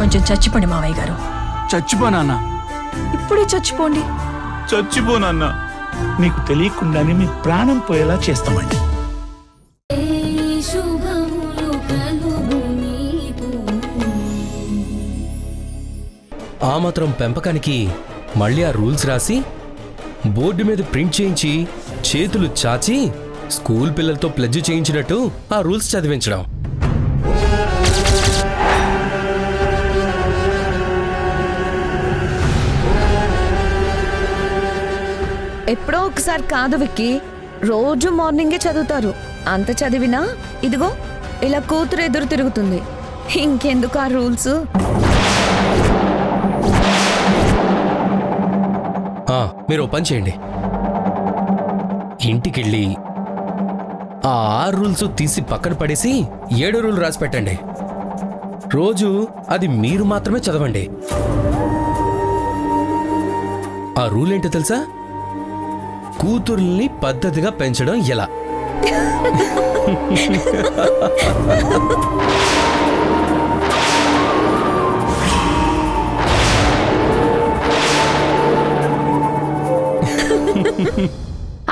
కొంచెం చచ్చిపోండి మావయ్య గారు. చచ్చిపోనా? ఇప్పుడే చచ్చిపోండి. చచ్చిపోనా? మీకు తెలియకుండానే మీ ప్రాణం పోయేలా చేస్తామండి. ఆ మాత్రం పెంపకానికి మళ్ళీ ఆ రూల్స్ రాసి బోర్డు మీద ప్రింట్ చేయించి చేతులు చాచి స్కూల్ పిల్లలతో ప్లెడ్జ్ చేయించినట్టు ఆ రూల్స్ చదివించడం. ఎప్పుడో ఒకసారి కాదు విక్కీ, రోజు మార్నింగే చదువుతారు. అంత చదివినా ఇదిగో ఇలా కూతురు ఎదురు తిరుగుతుంది. ఇంకెందుకు ఆ రూల్స్? మీరు పని చేయండి, ఇంటికెళ్ళి ఆ 6 రూల్స్ తీసి పక్కన పడేసి 7వ రూల్ రాసి పెట్టండి. రోజు అది మీరు మాత్రమే చదవండి. ఆ రూల్ ఏంటో తెలుసా? కూతుర్ని పద్ధతిగా పెంచడం ఎలా.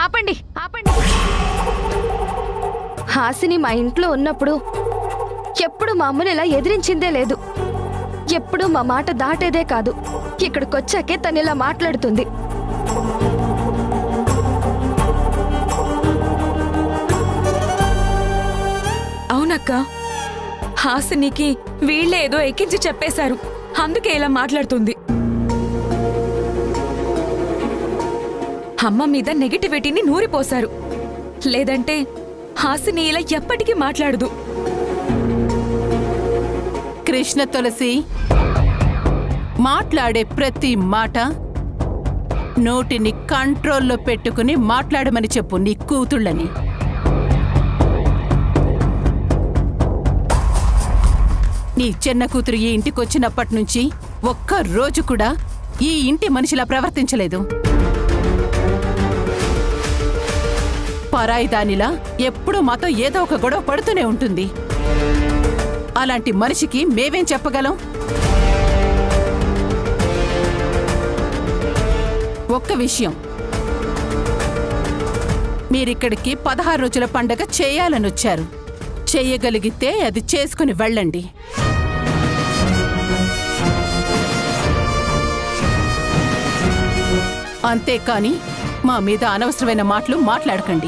ఆపండి ఆపండి. హాసిని మా ఇంట్లో ఉన్నప్పుడు ఎప్పుడు మా అమ్మని ఇలా ఎదిరించిందే లేదు. ఎప్పుడు మా మాట దాటేదే కాదు. ఇక్కడికొచ్చాకే తను ఇలా మాట్లాడుతుంది. అవునక్క, హాసినికి వీళ్ళే ఏదో ఎక్కించి చెప్పేశారు, అందుకే ఇలా మాట్లాడుతుంది. అమ్మ మీద నెగటివిటీని నూరిపోశారు. లేదంటే హాసిని ఇలా ఎప్పటికీ మాట్లాడదు. కృష్ణ తులసి, మాట్లాడే ప్రతి మాట నోటిని కంట్రోల్లో పెట్టుకుని మాట్లాడమని చెప్పు నీ కూతుళ్ళని. నీ చిన్న కూతురు ఈ ఇంటికొచ్చినప్పటి నుంచి ఒక్క రోజు కూడా ఈ ఇంటి మనిషిలా ప్రవర్తించలేదు. పరాయి దానిలా ఎప్పుడూ మాతో ఏదో ఒక గొడవ పడుతూనే ఉంటుంది. అలాంటి మనిషికి మేమేం చెప్పగలం? ఒక్క విషయం, మీరిక్కడికి 16 రోజుల పండగ చేయాలనొచ్చారు. చెయ్యగలిగితే అది చేసుకుని వెళ్ళండి. అంతేకాని మా మీద అనవసరమైన మాటలు మాట్లాడకండి.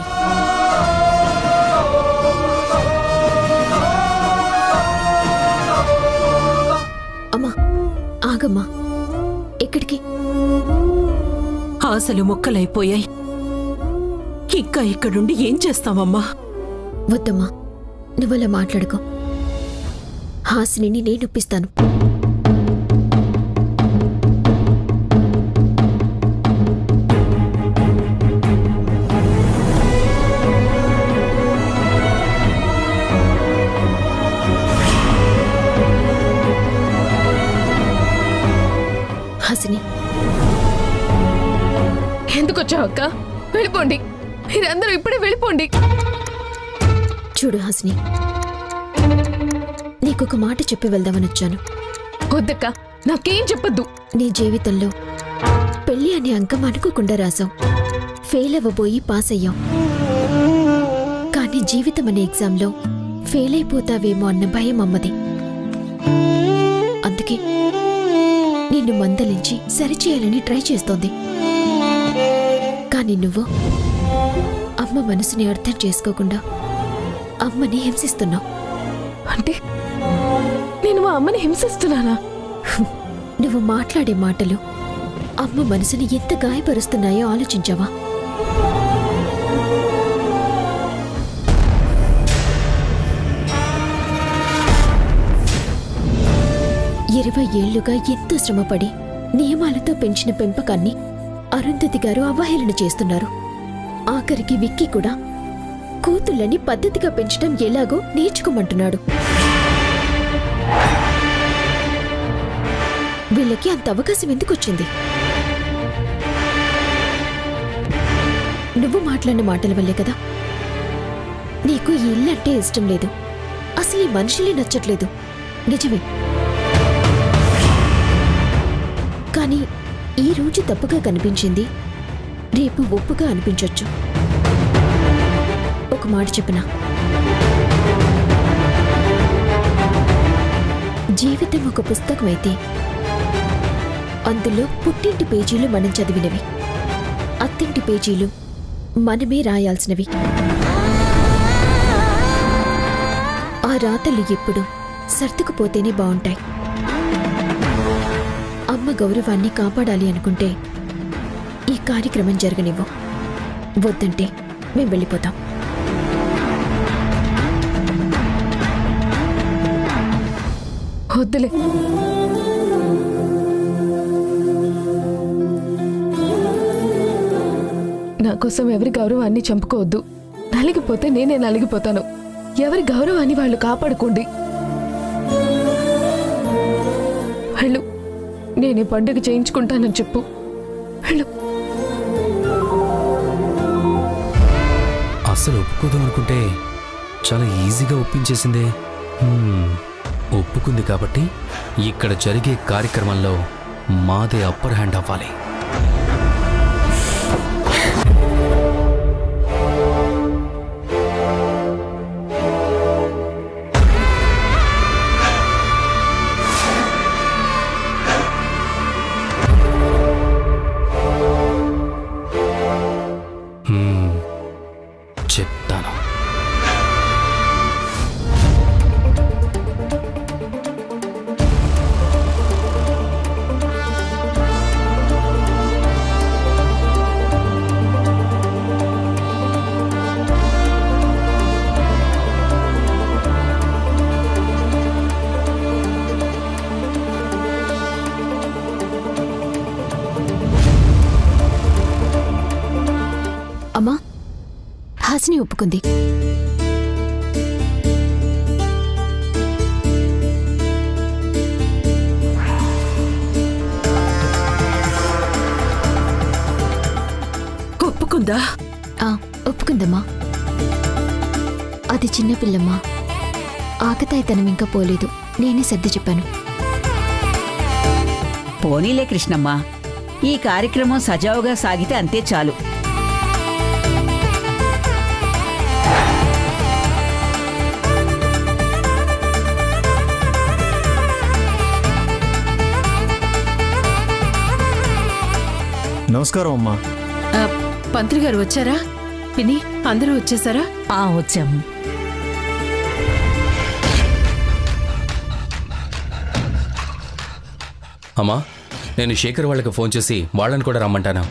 అమ్మా ఆగమ్మా, ఎక్కడికి? ఆశలు ముక్కలైపోయాయి. ఇంకా ఇక్కడుండి ఏం చేస్తావమ్మా? వద్దమ్మా, నువ్వలా మాట్లాడుకో. హాసినిని నేను ఒప్పిస్తాను. హాసిని, ఎందుకు వచ్చావు అక్క? వెళ్ళిపోండి, మీరందరూ ఇప్పుడే వెళ్ళిపోండి. చూడు హాసిని, నీకొక మాట చెప్పి వెళ్దామని వచ్చాను. వద్దక్క, నాకేం చెప్పొద్దు. నీ జీవితంలో పెళ్లి అనే అంకం అనుకోకుండా రాసావు. ఫెయిల్ అవ్వబోయి పాస్ అయ్యావు. కానీ జీవితం అనే ఎగ్జామ్లో ఫెయిల్ అయిపోతావేమో అన్న భయం అమ్మది. అందుకే నిన్ను మందలించి సరిచేయాలని ట్రై చేస్తోంది. కానీ నువ్వు అమ్మ మనసుని అర్థం చేసుకోకుండా అమ్మని హింసిస్తున్నావు. అంటే నేను మా అమ్మని హింసిస్తున్నానా? నువ్వు మాట్లాడే మాటలు అమ్మ మనసుని ఎంత గాయపరుస్తున్నాయో ఆలోచించావా? ఇరవై ఏళ్లుగా ఎంతో శ్రమపడి నియమాలతో పెంచిన పెంపకాన్ని అరుంధతి గారు అవహేళన చేస్తున్నారు. ఆఖరికి విక్కీ కూడా కూతుళ్ళని పద్ధతిగా పెంచడం ఎలాగో నేర్చుకోమంటున్నాడు. వీళ్ళకి అంత అవకాశం ఎందుకొచ్చింది? నువ్వు మాట్లాడిన మాటల వల్లే కదా. నీకు ఈ ఇల్లంటే ఇష్టం లేదు, అసలు ఈ మనుషులే నచ్చట్లేదు. నిజమే. రోజు తప్పుగా కనిపించింది రేపు ఒప్పుగా అనిపించొచ్చు. ఒక మాట చెప్పనా, జీవితం ఒక పుస్తకం అయితే అందులో పుట్టింటి పేజీలు మనం చదివినవి, అత్తింటి పేజీలు మనమే రాయాల్సినవి. ఆ రాతలు ఎప్పుడు సర్దుకుపోతేనే బావుంటాయి. అమ్మ గౌరవాన్ని కాపాడాలి అనుకుంటే ఈ కార్యక్రమం జరగనివ్వు, వద్దంటే మేం వెళ్ళిపోతాం. వద్దులే. నా కోసం ఎవరి గౌరవాన్ని చంపుకోవద్దు. నలిగిపోతే నేనే నలిగిపోతాను. ఎవరి గౌరవాన్ని వాళ్ళు కాపాడుకోండి. వెళ్ళు, నేనే పండుగ చేయించుకుంటానని చెప్పు. వెళ్ళు. అసలు ఒప్పుకోదాం అనుకుంటే చాలా ఈజీగా ఒప్పించేసిందే. ఒప్పుకుంది కాబట్టి ఇక్కడ జరిగే కార్యక్రమంలో మాదే అప్పర్ హ్యాండ్ అవ్వాలి. చెప్తాను. అమ్మా, హాసిని ఒప్పుకుంది. ఒప్పుకుందా? ఒప్పుకుందమ్మా. అది చిన్నపిల్లమ్మా, ఆకతాయితనం ఇంకా పోలేదు. నేనే సర్ది చెప్పాను. పోనీలే కృష్ణమ్మ, ఈ కార్యక్రమం సజావుగా సాగితే అంతే చాలు. నమస్కారం అమ్మా. పంత్రి గారు వచ్చారా? పిన్ని, అందరూ వచ్చేసారా? వచ్చాము. అమ్మా, నేను శేఖర్ వాళ్ళకి ఫోన్ చేసి వాళ్ళని కూడా రమ్మంటాను.